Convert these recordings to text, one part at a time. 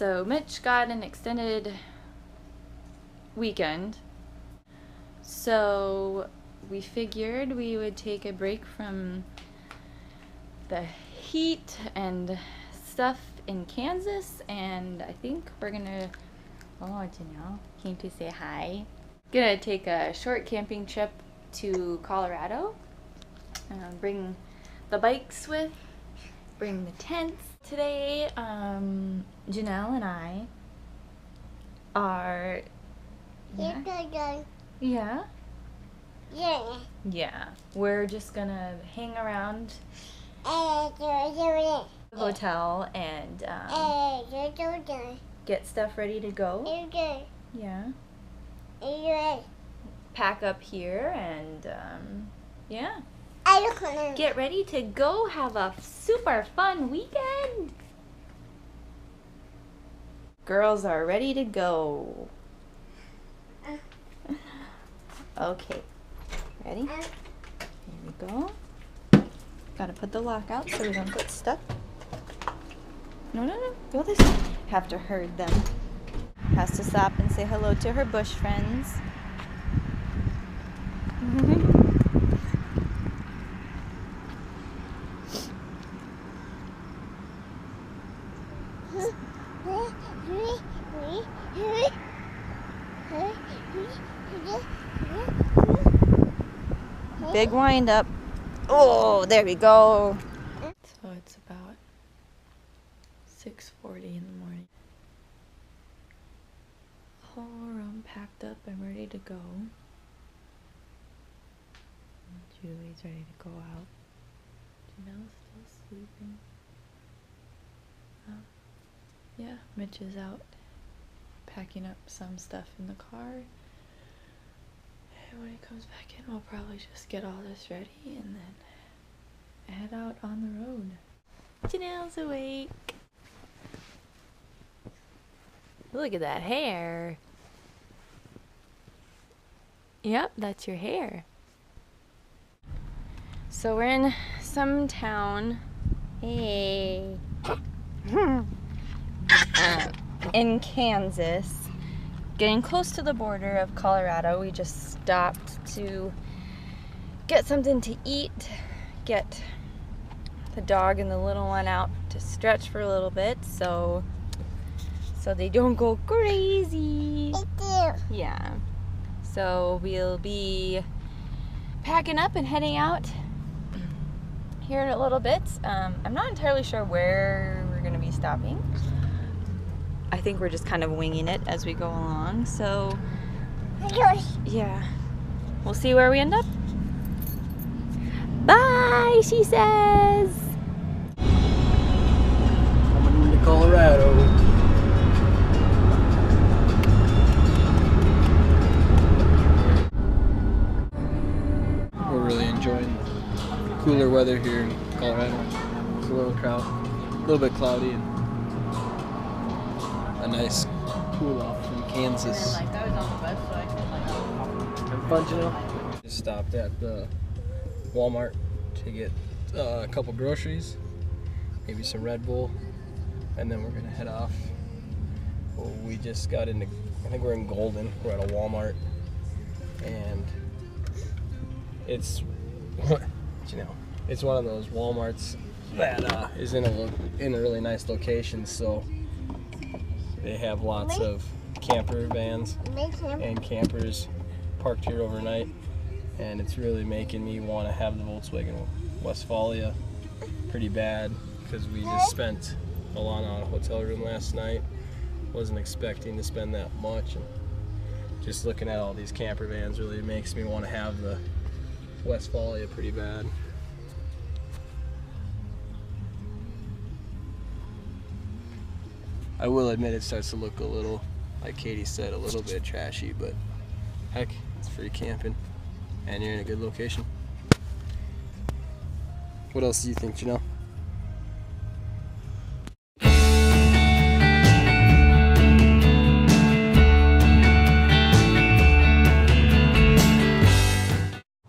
So Mitch got an extended weekend. So we figured we would take a break from the heat and stuff in Kansas, and I think we're gonna, oh, Janelle came to say hi. Gonna take a short camping trip to Colorado. Bring the bikes with, bring the tents. Today, Janelle and I are, yeah? Yeah, we're just gonna hang around the hotel and get stuff ready to go. Yeah. Pack up here and yeah. Get ready to go have a super fun weekend. Girls are ready to go. Okay. Ready? Here we go. Gotta put the lock out so we don't get stuck. No. Go this way. Have to herd them. Has to stop and say hello to her bush friends. Big wind up. Oh, there we go. So it's about 6:40 in the morning. Whole room packed up and ready to go. Julie's ready to go out. Janelle's still sleeping. Yeah, Mitch is out packing up some stuff in the car. And when he comes back in, we'll probably just get all this ready and then head out on the road. Janelle's awake. Look at that hair. Yep, that's your hair. So we're in some town. Hey. In Kansas. Getting close to the border of Colorado. We just stopped to get something to eat, get the dog and the little one out to stretch for a little bit so they don't go crazy. Yeah. So we'll be packing up and heading out here in a little bit. I'm not entirely sure where we're going to be stopping. I think we're just kind of winging it as we go along. So, yeah. We'll see where we end up. Bye, she says. Coming to Colorado. We're really enjoying cooler weather here in Colorado. It's a little bit cloudy, and a nice cool off from Kansas. Have fun, Janelle. Just stopped at the Walmart to get a couple groceries, maybe some Red Bull, and then we're gonna head off. Well, we just got into, I think we're in Golden. We're at a Walmart, and it's, it's one of those Walmarts that is in a really nice location. So they have lots of camper vans and campers parked here overnight, and it's really making me want to have the Volkswagen Westfalia pretty bad, because we just spent a lot on a hotel room last night. Wasn't expecting to spend that much, and just looking at all these camper vans really makes me want to have the Westfalia pretty bad. I will admit it starts to look a little, like Katie said, a little bit trashy, but heck, it's free camping and you're in a good location. What else do you think, Janelle?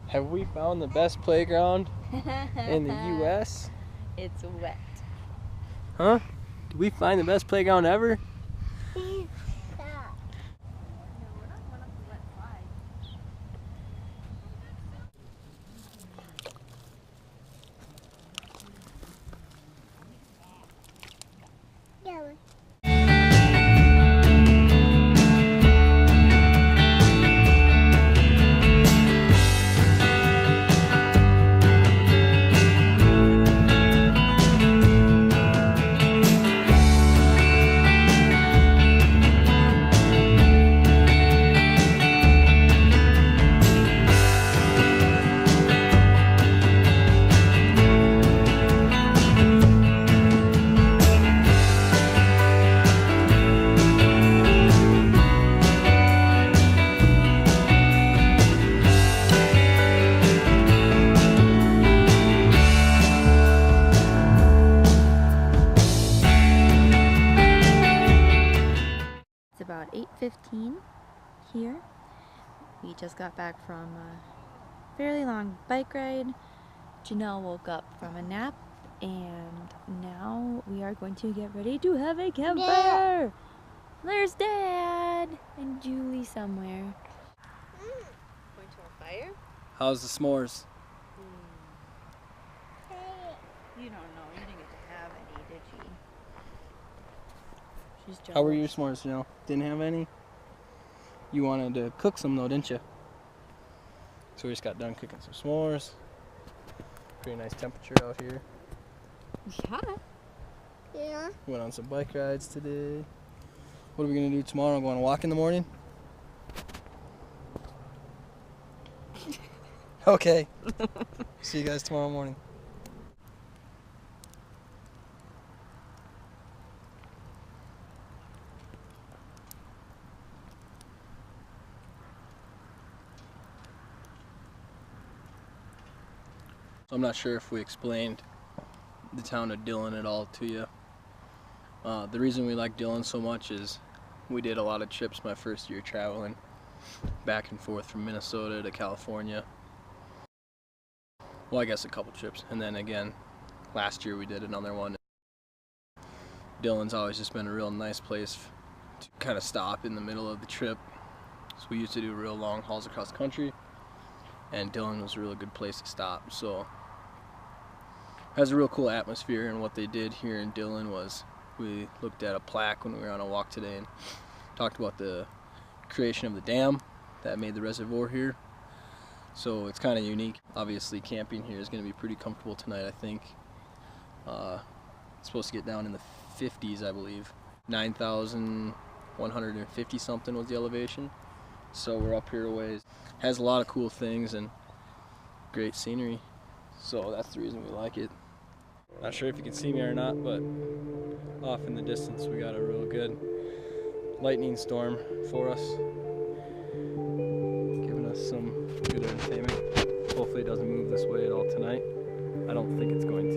Have we found the best playground in the U.S.? It's wet. Huh? Did we find the best playground ever? about 8:15 here. We just got back from a fairly long bike ride. Janelle woke up from a nap, and now we are going to get ready to have a campfire. There's Dad and Julie somewhere. Going to a fire? How's the s'mores? You don't know. You didn't get to have any, did you? She's jealous. How were your s'mores, Janelle? Didn't have any? You wanted to cook some though, didn't you? So we just got done cooking some s'mores. Pretty nice temperature out here. Yeah. Yeah. Went on some bike rides today. What are we gonna do tomorrow? Go on a walk in the morning? Okay. See you guys tomorrow morning. So I'm not sure if we explained the town of Dillon at all to you. The reason we like Dillon so much is we did a lot of trips my first year traveling back and forth from Minnesota to California. Well, I guess a couple trips, and then again last year we did another one. Dillon's always just been a real nice place to kind of stop in the middle of the trip. So we used to do real long hauls across the country, and Dillon was a really good place to stop. So it has a real cool atmosphere, and what they did here in Dillon was we looked at a plaque when we were on a walk today and talked about the creation of the dam that made the reservoir here. So it's kind of unique. Obviously camping here is going to be pretty comfortable tonight, I think. It's supposed to get down in the 50s, I believe. 9,150 something was the elevation. So we're up here a ways. Has a lot of cool things and great scenery. So that's the reason we like it. Not sure if you can see me or not, but off in the distance we got a real good lightning storm for us, giving us some good entertainment. Hopefully it doesn't move this way at all tonight. I don't think it's going to.